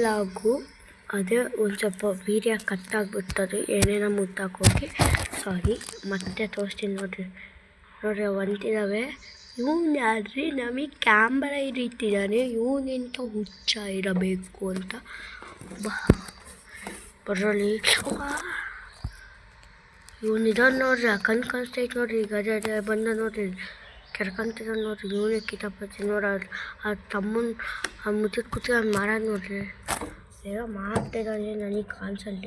ಲಾಗು ಅದೇ ಒಂದು ಸ್ವಲ್ಪ ವೀರ್ಯ ಕಟ್ಟಾಗ್ಬಿಡ್ತದೆ ಏನೇನೋ ಮುಟ್ಟಾಕೋಗಿ ಸಾರಿ ಮತ್ತೆ ತೋರಿಸ್ತೀನಿ ನೋಡ್ರಿ ಒಂದಿದ್ದಾವೆ. ಇವನು ಯಾರ್ರಿ ನಮಗೆ ಕ್ಯಾಮ್ರಾ ಹಿಡಿತಿದ್ದಾನೆ, ಇವನೆಂತ ಹುಚ್ಚ ಇರಬೇಕು ಅಂತ ಬರೋಲಿ ಇವನಿದ್ದಾನೆ ನೋಡ್ರಿ. ಕಣ್ ಕಾಣಿಸ್ತೈತೆ ನೋಡ್ರಿ, ಈಗ ಅದೇ ಬಂದ ನೋಡ್ರಿ ಕೆರ್ಕಂತಿದ್ದ ನೋಡ್ರಿ. ಇವನೇ ಕಿತಾಪತಿ ನೋಡ್ರಿ. ಆ ತಮ್ಮನ ಆ ಮುಚ್ಚಿದ ಕೂತಿ ಅವ್ನು ಮಾಡೋದು ನೋಡ್ರಿ. ಏನೋ ಮಾಡ್ತಿದ್ದಾನೆ, ನನಗೆ ಕಾಣಿಸಲ್ಲ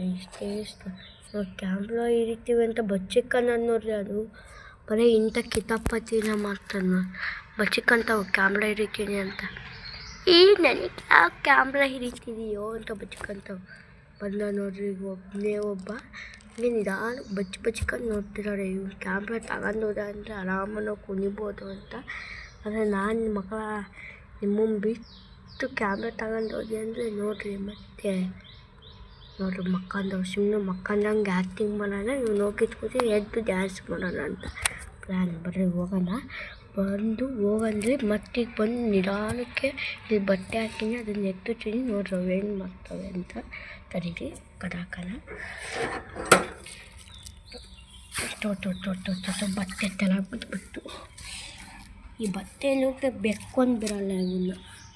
ಇಷ್ಟು ನೋಡಿ. ಕ್ಯಾಮ್ರಾ ಹಿಡಿತೀವಿ ಅಂತ ಬಚ್ಚಿಕ್ಕನ್ನೋದು ನೋಡ್ರಿ. ಅದು ಬರೀ ಇಂಥ ಕಿತಾಪತಿನ ಮಾಡ್ತಾನೆ ನೋಡಿ. ಬಚ್ಚಿಕ್ಕಂತಾವು ಕ್ಯಾಮ್ರಾ ಹಿಡಿತೀನಿ ಅಂತ. ನನಗೆ ಯಾವ ಕ್ಯಾಮ್ರಾ ಹಿಡಿತಿದೆಯೋ ಅಂತ ಬಚ್ಚಿಕ್ಕಂತಾವು. ಬಂದ ನೋಡ್ರಿ ಒಬ್ಬನೇ ಒಬ್ಬ ಹಂಗೆ ನಿಧಾನ ಬಚ್ಚಿಕೊಂಡು ನೋಡ್ತಿದ್ದಾರೆ. ಇವ್ನು ಕ್ಯಾಮ್ರಾ ತಗೊಂಡೋದ ಅಂದರೆ ಆರಾಮನ್ನು ಕುಣಿಬೋದು ಅಂತ. ಆದರೆ ನಾನು ಮಕ್ಕಳ ನಿಮ್ಮನ್ನು ಬಿಟ್ಟು ಕ್ಯಾಮ್ರಾ ತಗೊಂಡೋದೆ ಅಂದರೆ ನೋಡ್ರಿ ಮತ್ತೆ ನೋಡ್ರಿ ಮಕ್ಕಂದವ್ರು ಸುಮ್ಮನೆ ಮಕ್ಕಂದಂಗೆ ಆ್ಯಕ್ಟಿಂಗ್ ಮಾಡೋಣ. ಇವ್ನು ಹೋಗಿದ್ಕೂತಿ ಎದ್ದು ಡ್ಯಾನ್ಸ್ ಮಾಡೋಣ ಅಂತ ಪ್ಲ್ಯಾನ್. ಬರ್ರಿ ಹೋಗೋಣ. ಹೋಗಂದ್ರೆ ಮತ್ತೀಗ ಬಂದು ನಿಧಾನಕ್ಕೆ ಇಲ್ಲಿ ಬಟ್ಟೆ ಹಾಕಿನಿ, ಅದನ್ನ ಎತ್ತುತ್ತೀನಿ ನೋಡ್ರಿ ಅವು ಏನು ಮಾಡ್ತವೆ ಅಂತ. ತಡೀರಿ ಕದಾಕನ ಬಟ್ಟೆ ತಲೆ ಬಿಟ್ಬಿಟ್ಟು ಈ ಬಟ್ಟೆ ನೋಡಿದ್ರೆ ಬೆಕ್ಕೊಂಡು ಬಿಡಲ್ಲ ಇವನ್ನ.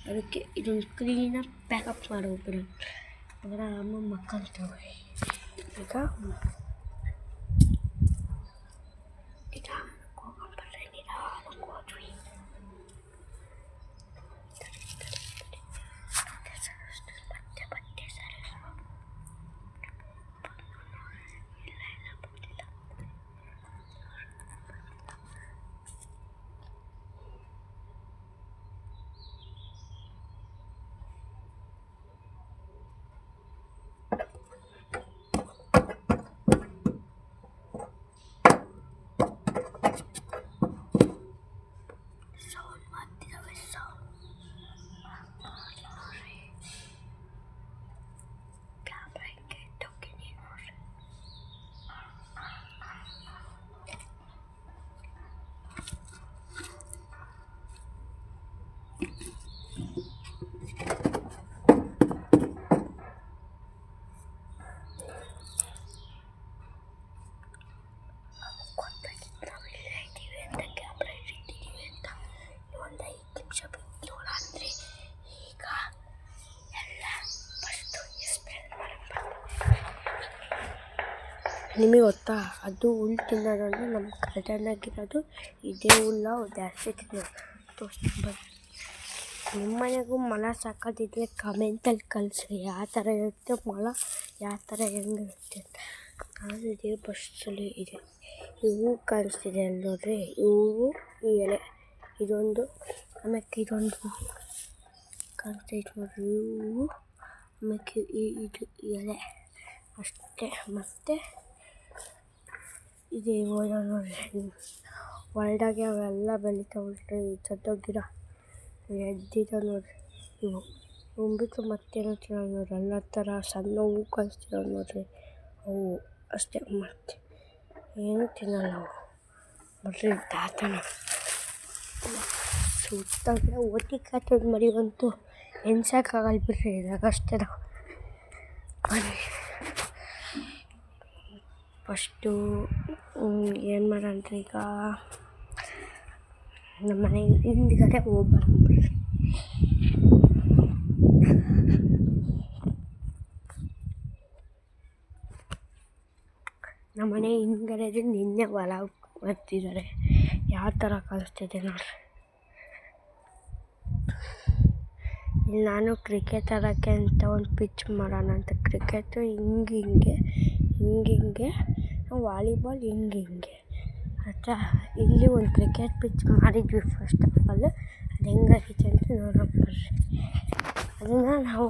ಅದಕ್ಕೆ ಇದನ್ನು ಕ್ಲೀನಾಗಿ ಪ್ಯಾಕಪ್ ಮಾಡೋಗ್ಬಿಡೋಣ. ಅದರ ಅಮ್ಮ ಮಕ್ಕಂತವೆ. ಈಗ ನಿಧಾನಕ್ಕೆ ಹೋಗ್ಬರ್ರಿ, ನಿಧಾನಕ್ಕೆ ಹೋದ್ವಿ. ಬಟ್ಟೆ ಸರಿ ನಿಮಗೆ ಗೊತ್ತಾ, ಅದು ಹುಲ್ಲು ತಿನ್ನೋದಂದ್ರೆ ನಮ್ಮ ಗಾರ್ಡನ್ನಾಗಿರೋದು ಇದೇ ಹುಲ್ಲ ಜಾಸ್ತಿ ತಿನ್ನೋದು. ತೋರಿಸ್ತೀನಿ ಬನ್ನಿ. ನಿಮ್ಮ ಮನೆಗೂ ಮೊಲ ಸಾಕೋದಿದ್ರೆ ಕಮೆಂಟಲ್ಲಿ ಕಳಿಸ್ರಿ ಯಾವ ಥರ ಇರುತ್ತೆ ಮೊಲ, ಯಾವ ಥರ ಹೆಂಗಿರುತ್ತೆ ಅಂತ. ನಾನು ಇದೇ ಬಸ್ಸಲ್ಲಿ ಇದೆ. ಈ ಹೂವು ಕಾಣಿಸ್ತಿದೆ ಅಲ್ಲಿ ನೋಡ್ರಿ, ಈ ಹೂವು ಈ ಎಲೆ ಇದೊಂದು, ಆಮೇಲೆ ಇದೊಂದು ಕಾಣಿಸ್ತೈತೆ ನೋಡ್ರಿ ಈ ಹೂವು, ಆಮೇಲೆ ಇದು ಎಲೆ ಅಷ್ಟೇ. ಮತ್ತು ಇದು ಹೋದ ನೋಡ್ರಿ ಹೊಲ್ದಾಗೆ ಅವೆಲ್ಲ ಬೆಳಿತಾವಲ್ರಿ ಚೊಟ್ಟೋ ಗಿಡ ಎದ್ದಿದೆ ನೋಡ್ರಿ. ಇವು ಬಿಟ್ಟು ಮತ್ತೇನೋ ತಿನ್ನೋದು ನೋಡ್ರಿ. ಎಲ್ಲ ಥರ ಸಣ್ಣ ಹೂವು ಕಾಣಿಸ್ತಿದ್ದಾವೆ ನೋಡ್ರಿ, ಅವು ಅಷ್ಟೇ. ಮತ್ತೆ ಏನೂ ತಿನ್ನಲ್ಲ ಅವು. ನೋಡ್ರಿ ತಾತನ ಸುತ್ತಾಗ ಒಟ್ಟಿ ಕಾಟದ ಮರಿವಂತೂ ಎಣ್ಸೋಕ್ಕಾಗಲ್ಲ ಬಿಡ್ರಿ, ಇದಾಗಷ್ಟೇ ನಾವು. ಬನ್ನಿ ಫಸ್ಟು ಏನು ಮಾಡೋಣ್ರಿ, ಈಗ ನಮ್ಮ ಮನೆ ಹಿಂದ್ಗಡೆ ಹೋಗ್ಬರ್ರಿ. ನಮ್ಮ ಮನೆ ಹಿಂದ್ಗಡೆ ನಿನ್ನೆ ಹೊಲ ಬರ್ತಿದ್ದಾರೆ. ಯಾವ ಥರ ಕಾಣಿಸ್ತಿದೆ ನೋಡ್ರಿ. ಇಲ್ಲಿ ನಾನು ಕ್ರಿಕೆಟ್ ಆಡೋಕ್ಕೆ ಅಂತ ಒಂದು ಪಿಚ್ ಮಾಡೋಣ ಅಂತ. ಕ್ರಿಕೆಟು ಹಿಂಗೆ ವಾಲಿಬಾಲ್ ಹಿಂಗೆ ಆಯಿತಾ. ಇಲ್ಲಿ ಒಂದು ಕ್ರಿಕೆಟ್ ಪಿಚ್ ಮಾಡಿದ್ವಿ ಫಸ್ಟ್ ಆಫ್ ಆಲ್. ಅದು ಹೆಂಗಾಗಿತ್ತು ಅಂತ ನೋಡೋಣ ಬರ್ರಿ. ಅದನ್ನು ನಾವು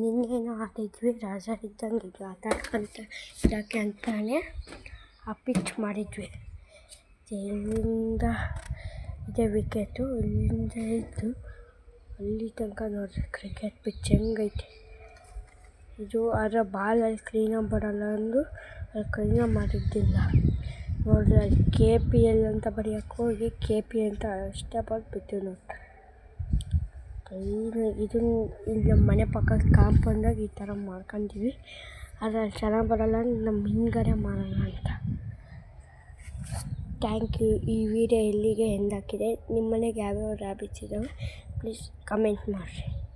ನಿನ್ನೇನೋ ಆಡಿದ್ವಿ, ರಾಜ ಇದ್ದಂಗೆ ಇದು ಆಟ ಆಡ್ಕೊಂತ ಇರೋಕ್ಕೆ ಅಂತಾನೆ ಆ ಪಿಚ್ ಮಾಡಿದ್ವಿ. ಇಲ್ಲಿಂದ ಇದೆ ವಿಕೆಟು, ಇಲ್ಲಿಂದ ಇದ್ದು ಅಲ್ಲಿ ತನಕ ನೋಡ್ರಿ ಕ್ರಿಕೆಟ್ ಪಿಚ್ ಹೆಂಗೈತೆ ಇದು. ಆದರೆ ಬಾಲಲ್ಲಿ ಕ್ಲೀನಾಗಿ ಬರೋಲ್ಲ ಅಂದು ಅಲ್ಲಿ ಕ್ಲೀನಾಗಿ ಮಾಡಿದ್ದಿಲ್ಲ ನೋಡ್ರಿ. ಅಲ್ಲಿ KPL ಅಂತ ಬರೆಯೋಕ್ಕೆ ಹೋಗಿ KP ಅಂತ ಅಷ್ಟೇ ಬರ್ದು ಬಿಟ್ಟು ನೋಡ್ರಿ. ಇದನ್ನು ಇಲ್ಲಿ ನಮ್ಮ ಮನೆ ಪಕ್ಕದ ಕಾಂಪೌಂಡಾಗ ಈ ಥರ ಮಾಡ್ಕೊಂತೀವಿ. ಆದರೆ ಅಲ್ಲಿ ಚೆನ್ನಾಗಿ ಬರಲ್ಲ, ನಮ್ಮ ಹಿಂದ್ಗಡೆ ಮಾಡೋಣ ಅಂತ. Thank you. ಈ ವಿಡಿಯೋ ಇಲ್ಲಿಗೆ ಎಂಡ್ ಹಾಕಿದೆ. ನಿಮ್ಮ ಮನೆಗೆ ಯಾವ್ಯಾವ ರ್ಯಾಬಿಟ್ಸ್ ಇದ್ದಾವೆ ಪ್ಲೀಸ್ ಕಮೆಂಟ್ ಮಾಡಿರಿ.